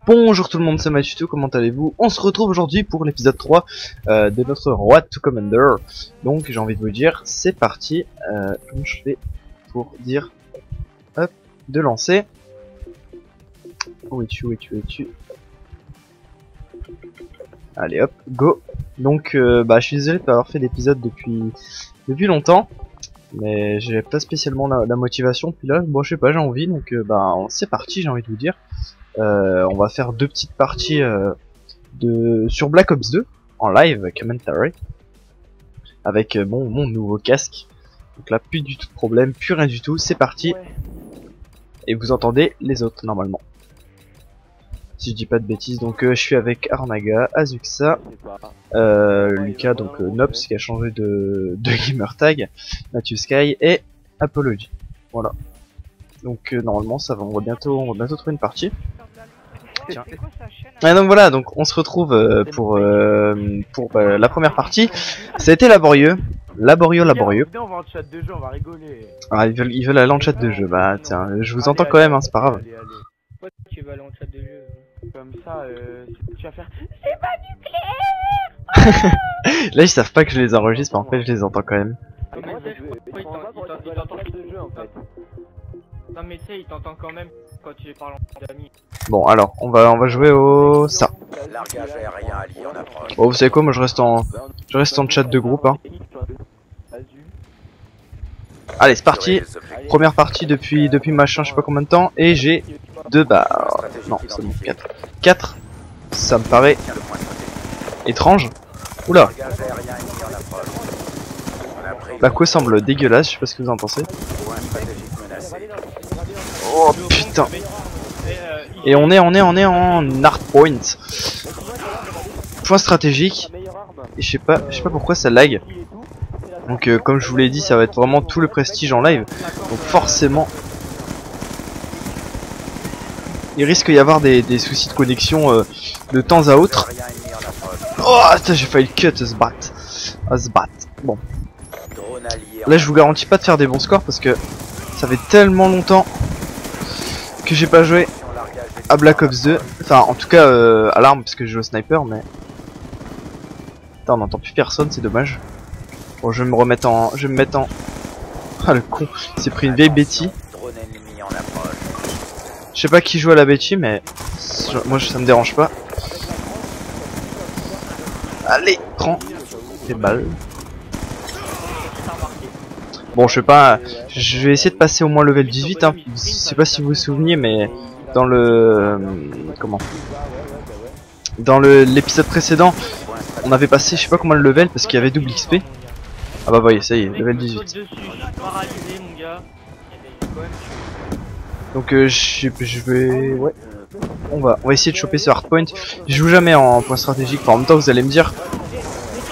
Bonjour tout le monde, c'est Mathieu, comment allez-vous? On se retrouve aujourd'hui pour l'épisode 3 de notre Road to Commander. Donc j'ai envie de vous dire, c'est parti. Comment je fais pour dire hop, de lancer. Où es-tu? Allez hop, go. Donc je suis désolé de pas avoir fait d'épisode depuis longtemps. Mais j'ai pas spécialement la motivation, puis là, bon je sais pas, j'ai envie, donc c'est parti, j'ai envie de vous dire. On va faire deux petites parties sur Black Ops 2 en live commentary avec mon nouveau casque. Donc là plus du tout de problème, plus rien du tout, c'est parti. Et vous entendez les autres normalement. Si je dis pas de bêtises, donc je suis avec Arnaga, Azuxa, Lucas, donc Nops qui a changé de gamer tag, Mathieu Sky et Apology. Voilà. Donc normalement ça va, on va bientôt trouver une partie. Tiens. Et donc voilà, donc on se retrouve pour la première partie. Ça a été laborieux. Laborieux. On va en chat de jeu, on va rigoler. Ah, ils veulent aller en chat de jeu. Bah tiens, je vous entends quand même, hein, c'est pas grave. Pourquoi tu vas aller en chat de jeu? Comme ça, tu vas faire c'est pas nucléaire. Là ils savent pas que je les enregistre, mais en fait je les entends quand même. Non mais tu sais, il t'entend quand même quand tu parles en d'amis. Bon alors, on va jouer au ça. Bon, vous savez quoi, moi je reste en chat de groupe, hein. Allez, c'est parti. Première partie depuis machin, je sais pas combien de temps, et j'ai 2 non, c'est bon, 4, ça me paraît étrange. Oula. La quoi semble dégueulasse, je sais pas ce que vous en pensez. Oh putain. Et on est en hardpoint. Point stratégique. Et je sais pas pourquoi ça lag. Donc comme je vous l'ai dit, ça va être vraiment tout le prestige en live. Donc forcément il risque d'y avoir des soucis de connexion de temps à autre. Oh putain, j'ai failli cut ce bat. Bon. Là je vous garantis pas de faire des bons scores parce que ça fait tellement longtemps que j'ai pas joué à Black Ops 2. Enfin en tout cas à l'arme parce que je joue au sniper, mais putain, on n'entend plus personne, c'est dommage. Bon, je vais me mettre en ah le con, il s'est pris une vieille Betty. Je sais pas qui joue à la Betty, mais moi ça me dérange pas. Allez, prends tes balles. Bon, je sais pas, je vais essayer de passer au moins level 18, hein. Je sais pas si vous vous souvenez, mais dans l'épisode précédent, on avait passé je sais pas comment le level parce qu'il y avait double XP. Ah bah voyez, ça y est, level 18. Donc je vais, ouais, on va essayer de choper ce hardpoint. Je joue jamais en point stratégique. Enfin, en même temps, vous allez me dire,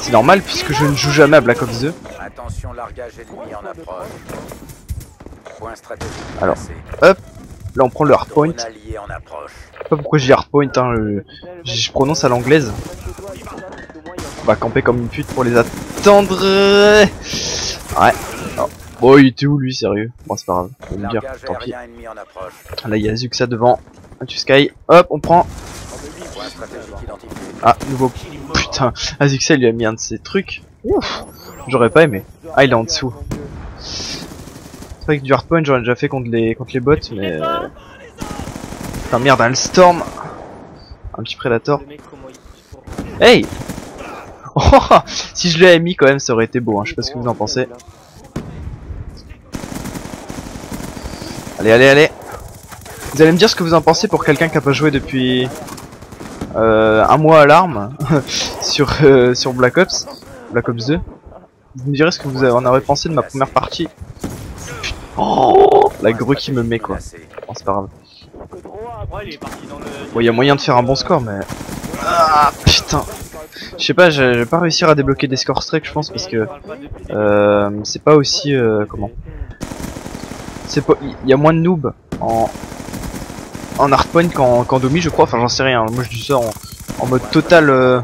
c'est normal puisque je ne joue jamais à Black Ops 2. Attention, largage ennemi en approche. Point stratégique. Alors, hop, là on prend le hardpoint. Je sais pas pourquoi je dis hardpoint, hein, je prononce à l'anglaise. On va camper comme une pute pour les attendre. Ouais. Alors, bon, il était où lui, sérieux? Bon, c'est pas grave, on va me dire, tant pis. Là, il y a Azuxa devant. Tu Sky, hop, on prend. Ah, nouveau. Putain, Azuxa il lui a mis un de ses trucs. Ouf, j'aurais pas aimé. Ah, il est en dessous. C'est vrai que du hardpoint j'en ai déjà fait contre les bots, mais putain merde, un storm, un petit prédateur. Hey. Oh, si je l'avais mis quand même ça aurait été beau, hein. Je sais pas ce que vous en pensez. Allez. Vous allez me dire ce que vous en pensez pour quelqu'un qui a pas joué depuis un mois à l'arme sur Black Ops 2. Vous me direz ce que vous en avez pensé de ma première partie. Oh, la grue qui me met quoi. Bon, c'est pas grave. Bon, y a moyen de faire un bon score, mais ah putain. Je sais pas, je vais pas réussir à débloquer des scores straight, je pense, parce que c'est pas aussi comment. C'est pas, il y a moins de noobs en hardpoint qu'en domi, je crois. Enfin, j'en sais rien. Moi, je dis ça en mode total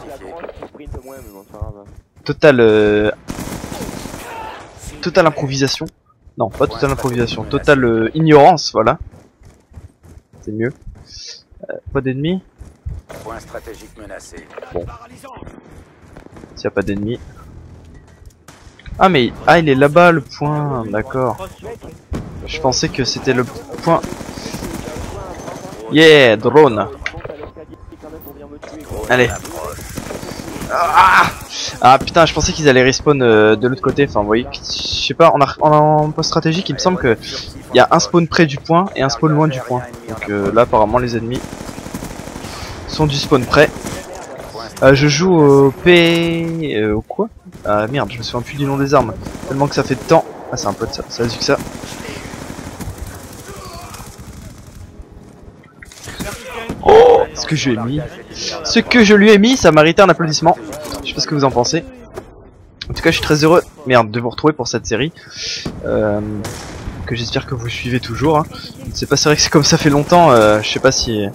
total improvisation. Non, pas total improvisation, total ignorance, voilà. C'est mieux. Pas d'ennemis. Point stratégique menacé. Bon. S'il n'y a pas d'ennemis. Ah mais ah il est là-bas le point, d'accord. Je pensais que c'était le point. Yeah, drone. Allez. Ah putain, je pensais qu'ils allaient respawn de l'autre côté. Enfin, vous voyez, je sais pas, en post stratégique, il me semble que il y a un spawn près du point et un spawn loin du point. Donc là, apparemment, les ennemis sont du spawn près. Je joue au P... au quoi? Ah merde, je me souviens plus du nom des armes. Tellement que ça fait de temps. Ah, c'est un peu de ça, ça a vu que ça. Oh, ce que je lui ai mis. Ce que je lui ai mis, ça méritait un applaudissement. Je sais pas ce que vous en pensez. En tout cas, je suis très heureux, merde, de vous retrouver pour cette série. Que j'espère que vous suivez toujours. Hein. C'est pas vrai que c'est comme ça fait longtemps. Je sais pas si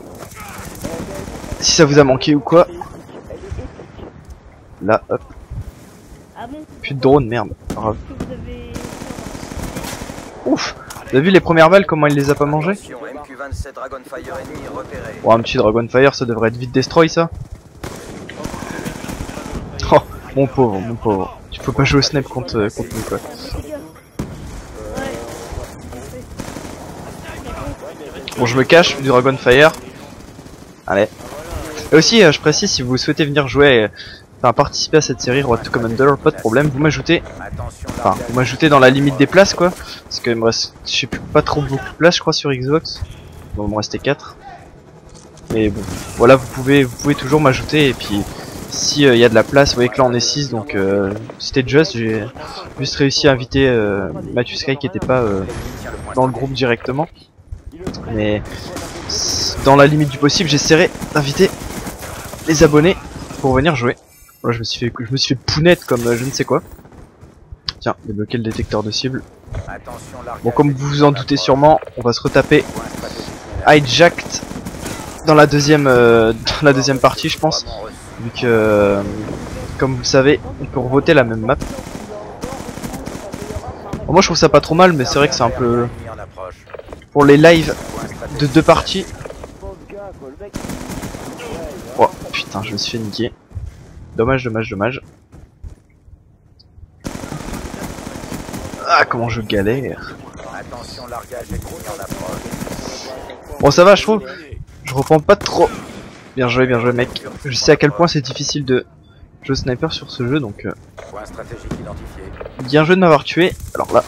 ça vous a manqué ou quoi. Là, hop. Plus de drone, merde. Grave. Ouf. Vous avez vu les premières balles, comment il les a pas mangées? Bon, un petit Dragonfire, ça devrait être vite destroy, ça. Oh, mon pauvre, mon pauvre. Tu peux pas jouer au snipe contre nous, quoi. Bon, je me cache du Dragonfire. Allez. Et aussi, je précise, si vous souhaitez venir jouer, enfin participer à cette série Road to Commander, pas de problème, vous m'ajoutez. Enfin, vous m'ajoutez dans la limite des places, quoi. Parce qu'il me reste, je sais plus, pas trop beaucoup de place, je crois, sur Xbox. Bon, il me restait 4. Mais bon, voilà, vous pouvez toujours m'ajouter. Et puis, si y a de la place, vous voyez que là on est 6, donc c'était juste, j'ai juste réussi à inviter Mathieu Sky qui était pas dans le groupe directement. Mais dans la limite du possible, j'essaierai d'inviter les abonnés pour venir jouer. Voilà, je me suis fait pounette comme je ne sais quoi. Tiens, débloquer le détecteur de cible. Bon, comme vous vous en doutez sûrement, on va se retaper Hijacked dans la deuxième partie, je pense, vu que comme vous le savez, on peut revoter la même map. Bon, moi je trouve ça pas trop mal, mais c'est vrai que c'est un peu pour les lives de 2 parties. Oh putain, je me suis fait niquer. Dommage, dommage, dommage. Ah, comment je galère. Bon, ça va, je trouve. Je reprends pas trop. Bien joué, mec. Je sais à quel point c'est difficile de jouer sniper sur ce jeu, donc bien joué de m'avoir tué. Alors là,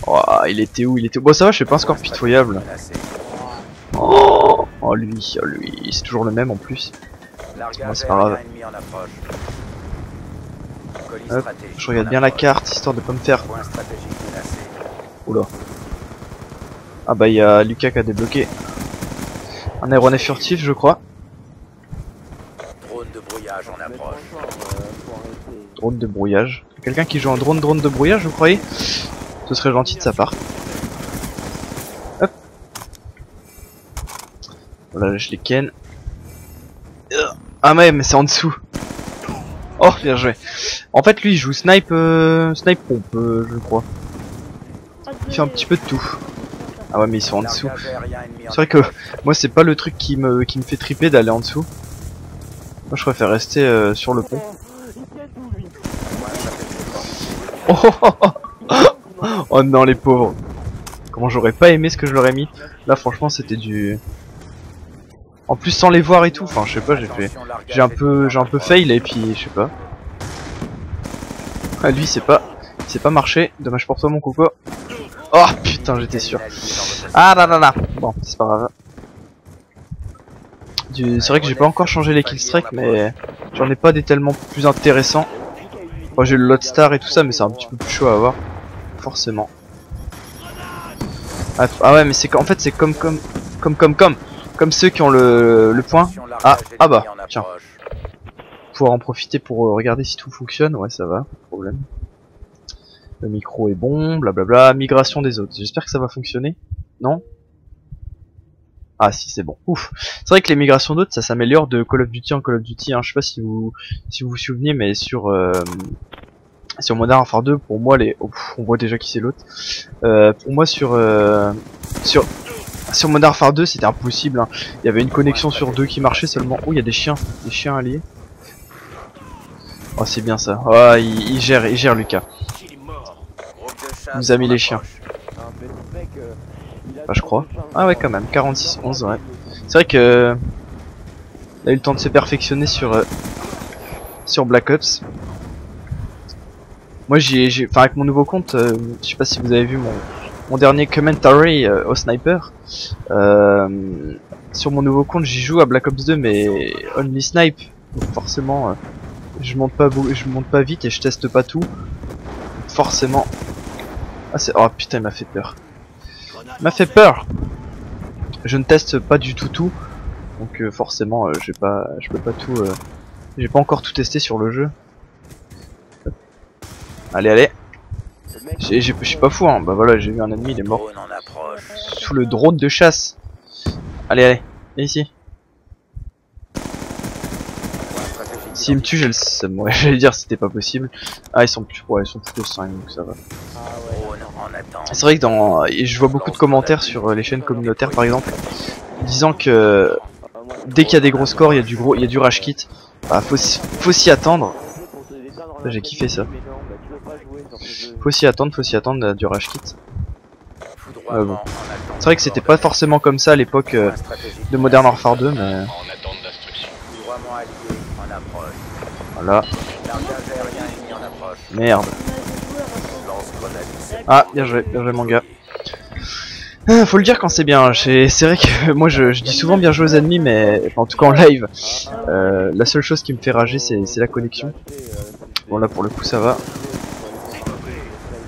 oh, il était où? Bon, ça va, je fais pas un score pitoyable. Oh lui, c'est toujours le même en plus. Bon, c'est pas grave. Hop, je regarde bien la carte histoire de pas me faire. Oula. Ah bah il y a Lucas qui a débloqué un aéronef furtif, je crois. Drone de brouillage en approche. Drone de brouillage. Quelqu'un qui joue un drone de brouillage, vous croyez? Ce serait gentil de sa part. Hop. Voilà, je les ken. Ah mais c'est en dessous. Oh, bien joué. En fait, lui, il joue snipe pompe, je crois. Il fait un petit peu de tout. Ah ouais, mais ils sont en dessous. C'est vrai que moi, c'est pas le truc qui me fait triper d'aller en dessous. Moi, je préfère rester sur le pont. Oh non, les pauvres. Comment j'aurais pas aimé ce que je leur ai mis. Là, franchement, c'était du... En plus, sans les voir et tout. Enfin, je sais pas, j'ai un peu fail et puis je sais pas. Ah, lui, c'est pas marché. Dommage pour toi, mon coco. Oh putain, j'étais sûr. Ah là là là. Bon, c'est pas grave. C'est vrai que j'ai pas encore changé les killstreaks, mais j'en ai pas des tellement plus intéressants. Moi, j'ai le Lodestar et tout ça, mais c'est un petit peu plus chaud à avoir, forcément. Ah ouais, mais c'est en fait c'est comme ceux qui ont le point. Ah bah tiens. Pouvoir en profiter pour regarder si tout fonctionne. Ouais, ça va, pas de problème. Le micro est bon, blablabla. Migration des autres. J'espère que ça va fonctionner. Non? Ah si, c'est bon. Ouf. C'est vrai que les migrations d'autres, ça s'améliore de Call of Duty en Call of Duty. Hein. Je sais pas si vous vous souvenez, mais sur Modern Warfare 2, pour moi on voit déjà qui c'est l'autre. Pour moi sur Sur Modern Warfare 2 c'était impossible, hein. Il y avait une connexion sur deux qui marchait seulement. Oh, il y a des chiens alliés. Oh, c'est bien ça. Oh, il gère Lucas. Il nous a mis les chiens. Bah, je crois. Ah ouais, quand même, 46-11, ouais. C'est vrai que il a eu le temps de se perfectionner sur Black Ops. Moi enfin avec mon nouveau compte, je sais pas si vous avez vu mon dernier commentary au sniper. Sur mon nouveau compte j'y joue à Black Ops 2 mais only snipe. Donc forcément je monte pas vite et je teste pas tout. Donc forcément. Ah c'est. Oh putain il m'a fait peur. Il m'a fait peur. Je ne teste pas du tout. Donc forcément je peux pas tout. J'ai pas encore tout testé sur le jeu. Allez. Je suis pas fou hein. Bah voilà, j'ai vu un ennemi, il est mort. Sous le drone de chasse. Allez. Viens ici. S'il me tue, j'ai le seum. Ouais, j'allais dire c'était pas possible. Ah ils sont plutôt 5 donc ça va. C'est vrai que je vois beaucoup de commentaires sur les chaînes communautaires par exemple, disant que dès qu'il y a des gros scores, il y a du rage kit. Bah, faut s'y attendre. J'ai kiffé ça. Faut s'y attendre du rage kit. Bon. C'est vrai que c'était pas forcément comme ça à l'époque de Modern Warfare 2, mais voilà. Merde. Ah, bien joué mon gars. Faut le dire quand c'est bien. C'est vrai que moi je dis souvent bien joué aux ennemis, mais enfin, en tout cas en live, la seule chose qui me fait rager c'est la connexion. Bon là pour le coup ça va.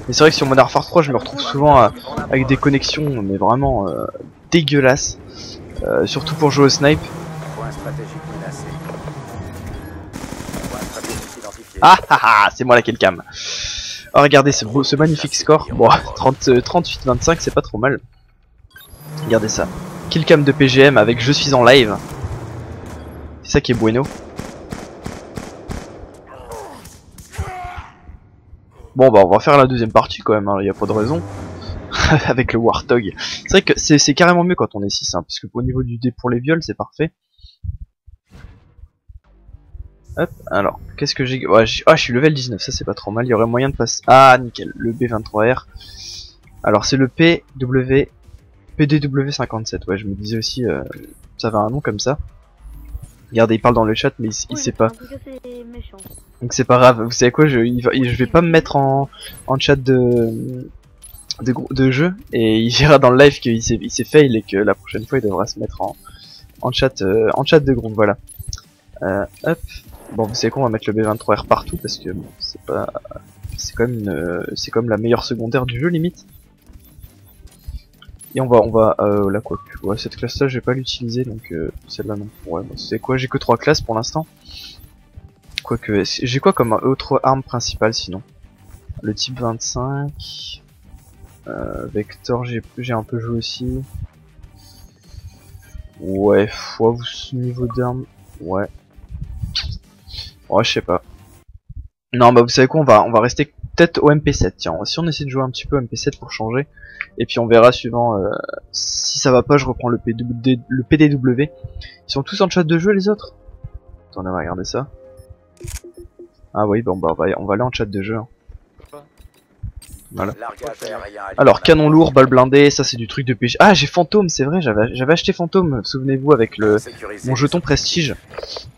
Mais c'est vrai que sur Modern Warfare 3 je me retrouve souvent avec des connexions mais vraiment dégueulasses. Surtout pour jouer au snipe. Ah, c'est moi la killcam. Oh regardez ce magnifique score. Bon 38-25 c'est pas trop mal. Regardez ça. Killcam de PGM avec je suis en live. C'est ça qui est bueno. Bon bah on va faire la deuxième partie quand même, hein. Y a pas de raison. Avec le Warthog. C'est vrai que c'est carrément mieux quand on est 6 hein, parce que au niveau du dé pour les viols c'est parfait. Hop, alors, qu'est-ce que j'ai... Ouais, je suis level 19, ça c'est pas trop mal, il y aurait moyen de passer... Ah, nickel, le B23R. Alors c'est le PDW57, ouais, je me disais aussi, ça avait un nom comme ça. Regardez, il parle dans le chat, mais il sait pas. Donc c'est pas grave, vous savez quoi, je vais pas me mettre en chat de jeu, et il verra dans le live qu'il s'est fail, et que la prochaine fois il devra se mettre en chat de groupe, voilà. Hop. Bon, vous savez quoi, on va mettre le B23R partout parce que bon, c'est quand même la meilleure secondaire du jeu limite. Et on va là quoi. Ouais, cette classe là je vais pas l'utiliser donc celle-là non. Ouais, bon, c'est quoi, j'ai que 3 classes pour l'instant. Quoique j'ai quoi comme autre arme principale sinon? Le type 25. Vector j'ai un peu joué aussi. Ouais, niveau d'armes. Ouais. Ouais, je sais pas. Non, bah vous savez quoi, on va rester peut-être au MP7. Tiens, si on essaie de jouer un petit peu au MP7 pour changer. Et puis on verra suivant. Si ça va pas, je reprends le PDW. Ils sont tous en chat de jeu les autres. Attends, on va regarder ça. Ah oui, bon bah on va aller en chat de jeu. Hein. Voilà. Alors canon lourd, balle blindée, ça c'est du truc de PG. Ah j'ai fantôme, c'est vrai, j'avais acheté fantôme, souvenez-vous avec mon jeton prestige.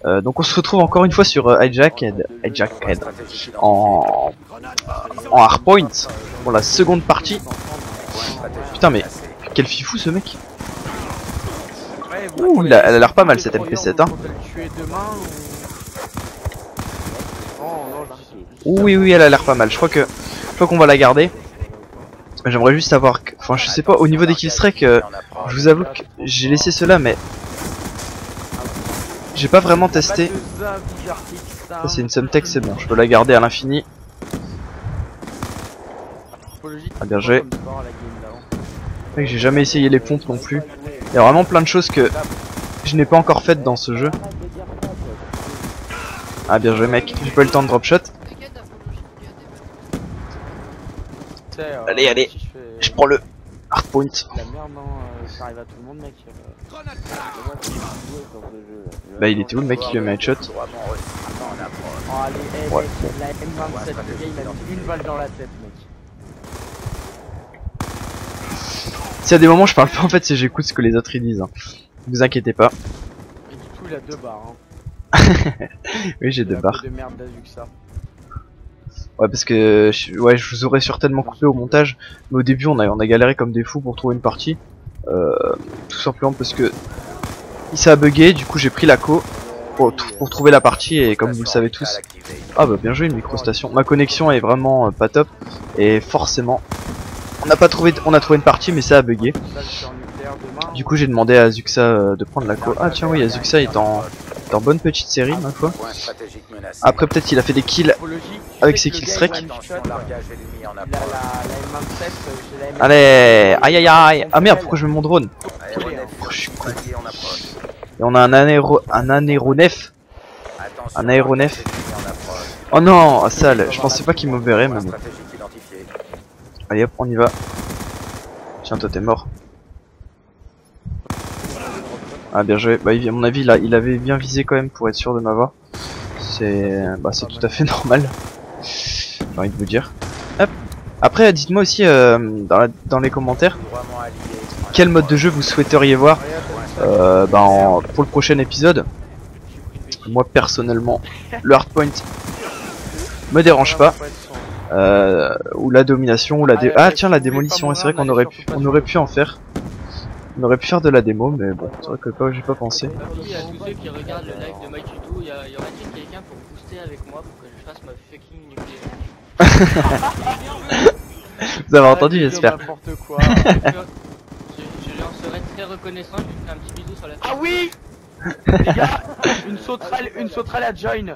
Donc on se retrouve encore une fois sur Hijacked en hardpoint pour la seconde partie. Putain mais quel fifou ce mec. Ouh, elle a l'air pas mal cette MP7 hein. Oui elle a l'air pas mal, je crois qu'on va la garder. J'aimerais juste savoir, enfin je sais pas, au niveau des killstreaks, je vous avoue que j'ai laissé cela mais j'ai pas vraiment testé. Ça c'est une Semtech, c'est bon, je peux la garder à l'infini. Ah bien joué. J'ai jamais essayé les pompes non plus. Il y a vraiment plein de choses que je n'ai pas encore faites dans ce jeu. Ah bien joué mec, j'ai pas eu le temps de drop shot. Allez, je prends le hardpoint. La merde, non, ça arrive à tout le monde, mec. Bah il était où le mec qui lui a mis un headshot? Droitement reçu en approche. Oh, allez, hey, Ouais. mec, la M27, le gars, il a mis une balle dans la tête, mec. S'il y a des moments je parle pas en fait, c'est j'écoute ce que les autres ils disent. Hein. Vous inquiétez pas. Et du coup, il a 2 barres, hein. Oui j'ai C'est deux la barres. peau de merde d'Azuxa. Ouais parce que ouais je vous aurais certainement coupé au montage. Mais au début on a galéré comme des fous pour trouver une partie. Tout simplement parce que ça a bugué, du coup j'ai pris la co pour trouver la partie et comme vous le savez tous. Ah bah bien joué une microstation. Ma connexion est vraiment pas top et forcément on a trouvé une partie mais ça a bugué. Ça, je suis en nucléaire demain. Du coup j'ai demandé à Zuxa de prendre la co. Ah tiens oui Zuxa est en bonne petite série ma foi. Point stratégique menacé. Après peut-être qu'il a fait des kills. Typologie, tu Avec sais ses que le kills gars, strike. il a une Attention, shot, largage ennemi en il a approche. la M27, j'ai la M27. Allez, aïe aïe aïe. Ah merde pourquoi je mets mon drone? Aéronef Oh, je suis con. allié en approche. Et on a un aéronef. Attention, Un aéronef. largage ennemi en approche. Oh non, sale, je pensais pas qu'il me verrait mais Point bon. stratégique identifié. Allez hop on y va. Tiens toi t'es mort. Ah bien joué, bah à mon avis là, il avait bien visé quand même pour être sûr de m'avoir. C'est tout à fait normal. J'ai envie de vous dire. Hop. Après dites-moi aussi dans les commentaires Droitement allié. en quel mode de approche. jeu vous souhaiteriez voir pour le prochain épisode. Moi personnellement le hardpoint me dérange pas. Ou la domination ou la ah tiens la démolition, c'est vrai qu'on aurait pu en faire. On aurait pu faire de la démo mais bon c'est vrai que j'ai pas pensé. Merci à tous ceux qui regardent le live de Mike Tuto. Y aurait-il quelqu'un pour booster avec moi pour que je fasse ma fucking nucléaire? Vous avez entendu j'espère. N'importe quoi. Je leur serais très reconnaissant. Je lui ferai un petit bisou sur la tête. Ah oui les gars, une sauterelle à join,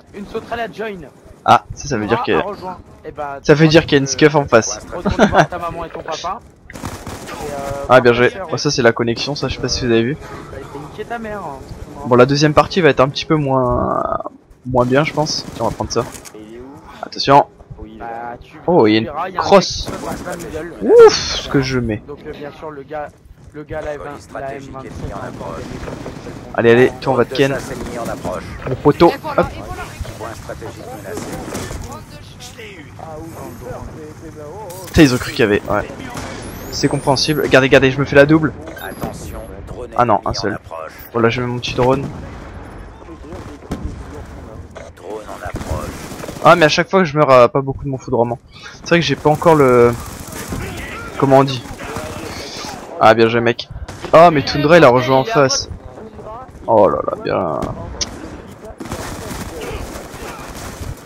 Ah ça veut dire que à rejoindre. Eh ben, ça veut dire qu'il y a une scuff en face. Retourne voir ta maman et ton papa. Ah bien joué. Oh, ça c'est la connexion, ça je sais pas si vous avez vu. T'as niqué ta mère. Hein. Bon la deuxième partie va être un petit peu moins bien je pense. Tiens on va prendre ça. Attention. Bah, tu Oh, il y a une verras, un crosse. mec qui passe dans la middle. Ouf ce que je mets. Donc bien sûr le gars la Police M27 stratégique a ennemi en approche. Allez toi on va te Deux ken. SAS ennemis en approche. Mon poteau. Hop. Point stratégique menacé. Ah oui, dans le dos. Putain ils ont cru qu'il y avait. Ouais. C'est compréhensible. Regardez je me fais la double. Attention, drone Ah non, ennemi un seul. en approche. Voilà je mets mon petit drone. Drone en approche. Ah mais à chaque fois que je meurs à pas beaucoup de mon foudroiement. C'est vrai que j'ai pas encore le... Comment on dit? Ah bien joué mec. Ah mais Tundra il a rejoint en face. Oh là là bien.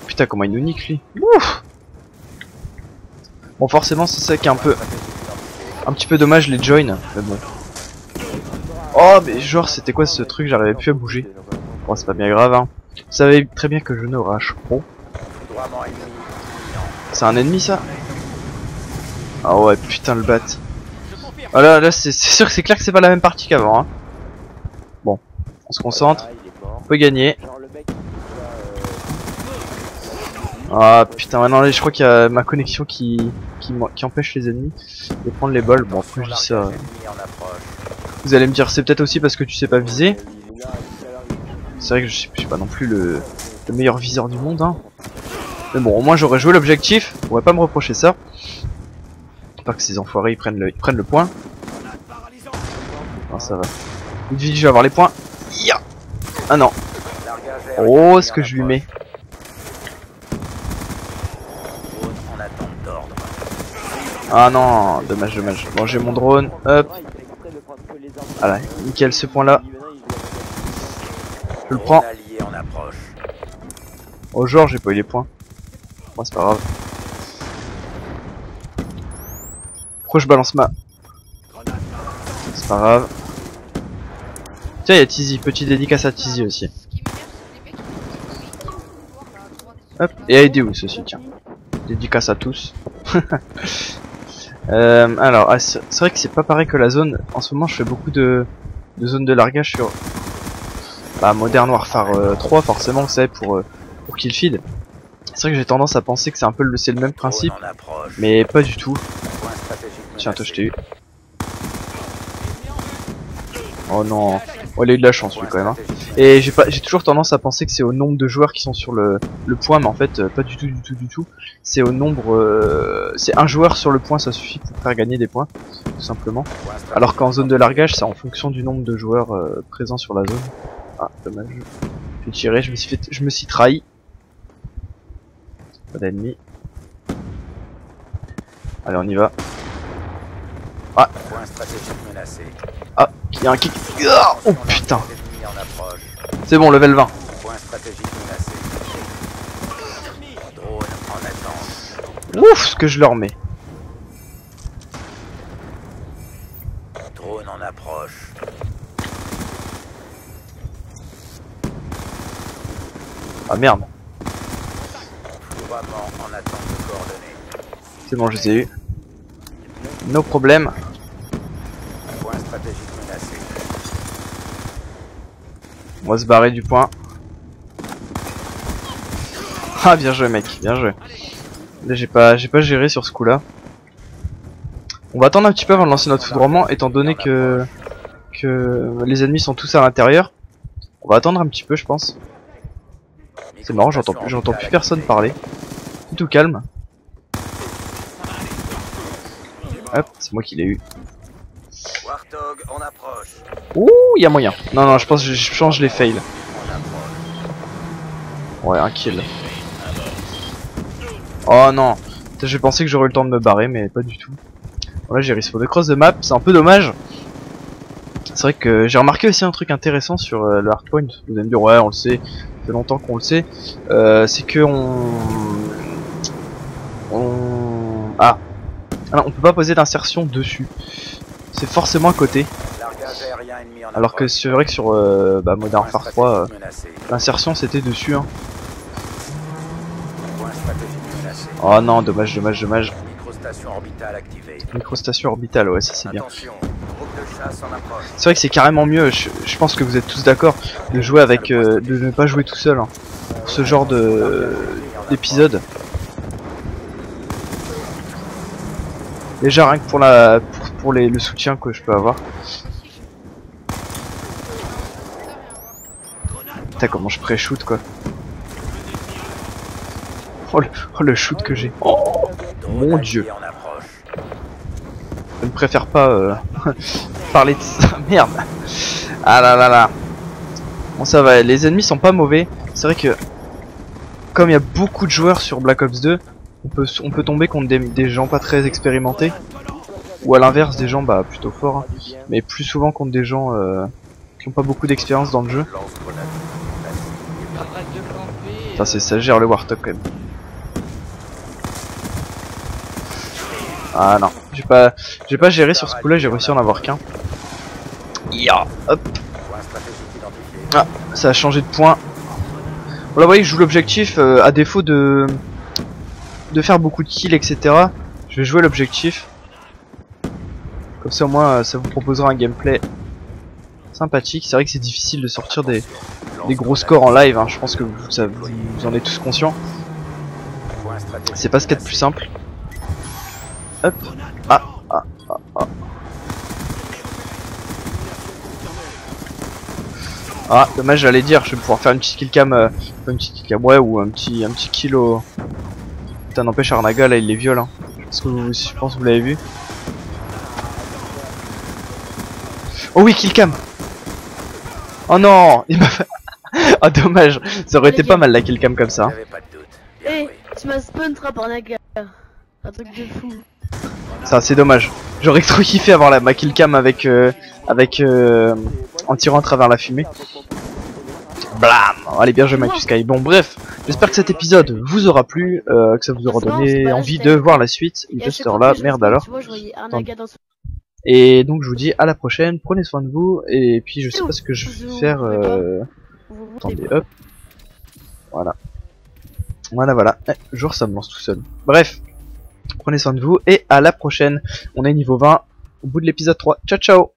Putain comment il nous nique lui. Ouf. Bon forcément c'est ça qui est un petit peu dommage les joins. Mais bon. Oh mais genre c'était quoi ce truc, j'arrivais plus à bouger. Bon c'est pas bien grave hein. Vous savez très bien que je ne rage trop. Droitement ennemi. C'est un ennemi ça? Ah ouais putain le bat. Ah là c'est sûr que c'est clair que c'est pas la même partie qu'avant hein. Bon, on se concentre, on peut gagner. Ah putain maintenant je crois qu'il y a ma connexion qui empêche les ennemis de prendre les balles. Bon après je dis ça. Ennemi en approche. Vous allez me dire c'est peut-être aussi parce que tu sais pas viser. C'est vrai que je suis pas non plus le meilleur viseur du monde hein. Mais bon au moins j'aurais joué l'objectif, on va pas me reprocher ça. Pas que ces enfoirés ils prennent le point. Ah ça va. Vite vite je vais avoir les points. Ya. Ah non. Largage aérien Oh ennemi ce en que je lui approche. mets. Drone en attente d'ordre. Ah non, dommage. Bon j'ai mon drone, hop. Voilà, nickel ce point là. Je le prends. Drone allié en approche. Au genre j'ai pas eu les points. Bon c'est pas grave. Pourquoi je balance ma... C'est pas grave. Tiens y'a Tizi, petit dédicace à Tizi aussi. Hop, et à Edeus aussi tiens. Dédicace à tous. Alors, c'est vrai que c'est pas pareil que la zone. En ce moment je fais beaucoup de zones de largage sur Modern Warfare 3 forcément vous savez pour Killfield. C'est vrai que j'ai tendance à penser que c'est le même principe, Drone en approche. mais pas du tout. Point stratégique Tiens toi je menacé. t'ai eu. Oh non. Oh, il a eu de la chance lui quand même. Hein. Et j'ai toujours tendance à penser que c'est au nombre de joueurs qui sont sur le point, mais en fait pas du tout. C'est au nombre, c'est un joueur sur le point, ça suffit pour faire gagner des points, tout simplement. Alors qu'en zone de largage, c'est en fonction du nombre de joueurs présents sur la zone. Ah, dommage. J'ai tiré, je me suis trahi. Pas d'ennemis. Allez, on y va. Ah. Ah, il y a un kick. Oh putain. C'est bon, level 20. Ouf, ce que je leur mets. Drone en approche. Ah merde. En attente de coordonnées. C'est bon, je les ai eu. No problème. Point stratégique menacé. On va se barrer du point. Ah bien joué mec, bien joué. Là j'ai pas géré sur ce coup là. On va attendre un petit peu avant de lancer notre foudroiement étant donné que les ennemis sont tous à l'intérieur. On va attendre un petit peu je pense. C'est marrant, j'entends plus personne parler. C'est tout calme. Hop, c'est moi qui l'ai eu. Warthog en approche. Ouh, il y a moyen. Non, je pense que je change les fails. Ouais, un kill. Oh non, j'ai pensé que j'aurais eu le temps de me barrer, mais pas du tout. Voilà, j'ai risqué de cross de map, c'est un peu dommage. C'est vrai que j'ai remarqué aussi un truc intéressant sur le hardpoint. Vous allez me dire, ouais, on le sait, ça fait longtemps qu'on le sait. C'est que on peut pas poser d'insertion dessus. C'est forcément à côté. Alors que c'est vrai que sur Modern Warfare 3, l'insertion c'était dessus. Hein. Oh non, dommage. Microstation orbitale activée. Microstation orbitale, ouais, ça c'est bien. C'est vrai que c'est carrément mieux, je pense que vous êtes tous d'accord, de jouer avec, de ne pas jouer tout seul. Hein, pour ce genre d'épisode. Déjà rien que pour le soutien que je peux avoir. Putain comment je pré-shoot quoi. Oh le shoot que j'ai. Oh mon dieu. Je ne préfère pas parler de ça. Merde. Ah là. Bon ça va, les ennemis sont pas mauvais. C'est vrai que comme il y a beaucoup de joueurs sur Black Ops 2, on peut tomber contre des gens pas très expérimentés. Ou à l'inverse des gens plutôt forts. Hein. Mais plus souvent contre des gens qui n'ont pas beaucoup d'expérience dans le jeu. Ça gère le Warthog quand même. Ah non, j'ai pas géré sur ce coup là, j'ai réussi à en avoir qu'un. Ya, hop. Ah, ça a changé de point. Voilà, vous voyez, je joue l'objectif à défaut de faire beaucoup de kills, etc. Je vais jouer l'objectif. Comme ça au moins ça vous proposera un gameplay sympathique. C'est vrai que c'est difficile de sortir des gros scores en live, hein. Je pense que vous en êtes tous conscients. C'est pas ce qu'il y a de plus simple. Hop. Ah, dommage, j'allais dire, je vais pouvoir faire une petite killcam, ouais, ou un petit kill au... Putain, n'empêche, Arnaga, là, il les viole, hein. Je pense que vous l'avez vu. Oh oui, killcam. Oh non, il m'a fait... Ah, dommage, ça aurait été pas mal la killcam comme ça. Eh, tu m'as spawn trap Arnaga. Un truc de fou. Ça, c'est dommage. J'aurais trop kiffé avoir ma killcam avec en tirant à travers la fumée. Blam. Allez, bien joué Matthew Sky. Bon bref, j'espère que cet épisode vous aura plu, que ça vous aura donné envie de voir la suite. Imposteur là, merde alors. Et donc je vous dis à la prochaine, prenez soin de vous, et puis je sais pas ce que je vais faire. Attendez, hop. Voilà. Jour ça me lance tout seul. Bref, prenez soin de vous, et à la prochaine. On est niveau 20, au bout de l'épisode 3. Ciao ciao.